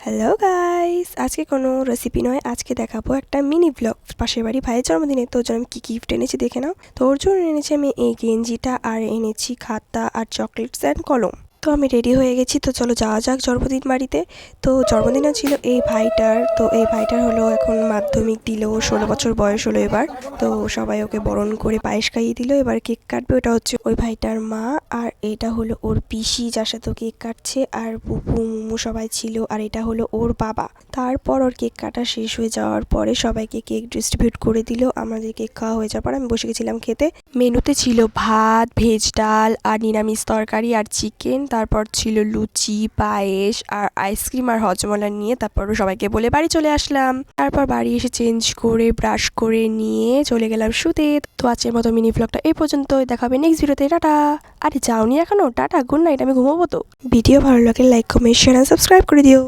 Hello guys, আজকে কোনো recipe নয়, আজকে দেখাবো একটা মিনি ব্লগ। পাশের বাড়ি ভাইয়ের জন্মদিনে, তোর জন্য আমি কী গিফট এনেছি দেখে নাও। তোর জন্য এনেছি আমি এই গেঞ্জিটা, আর এনেছি খাতা আর চকলেটস অ্যান্ড কলম। তো আমি রেডি হয়ে গেছি, তো চলো যাওয়া যাক জন্মদিন বাড়িতে। তো জন্মদিনও ছিল এই ভাইটার, তো এই ভাইটার হলো এখন মাধ্যমিক দিল, 16 বছর বয়স হলো এবার। তো সবাই ওকে বরণ করে পায়েস খাইয়ে দিল, এবার কেক কাটবে। ওটা হচ্ছে ওই ভাইটার মা, আর এটা হলো ওর পিসি যার সাথে কেক কাটছে, আর পুপু মুমু সবাই ছিল, আর এটা হলো ওর বাবা। তারপর ওর কেক কাটা শেষ হয়ে যাওয়ার পরে সবাইকে কেক ডিস্ট্রিবিউট করে দিল। আমাদের কেক খাওয়া হয়ে যাওয়ার পর আমি বসে গেছিলাম খেতে। মেনুতে ছিল ভাত, ভেজ ডাল আর নিরামিষ তরকারি আর চিকেন, তারপর ছিল লুচি, পায়েস আর আইসক্রিম আর হজমলা নিয়ে। তারপর সবাইকে বলে বাড়ি চলে আসলাম। তারপর বাড়ি এসে চেঞ্জ করে ব্রাশ করে নিয়ে চলে গেলাম শুতে। তো আজকের মতো মিনি ব্লগটা এই পর্যন্তই, দেখাবে নেক্সট ভিডিওতে। টাটা। আরে যাওনি এখনো? টাটা, গুড নাইট, আমি ঘুমাবো তো। ভিডিও ভালো লাগে লাইক কমেন্ট শেয়ার আর সাবস্ক্রাইব করে দিও।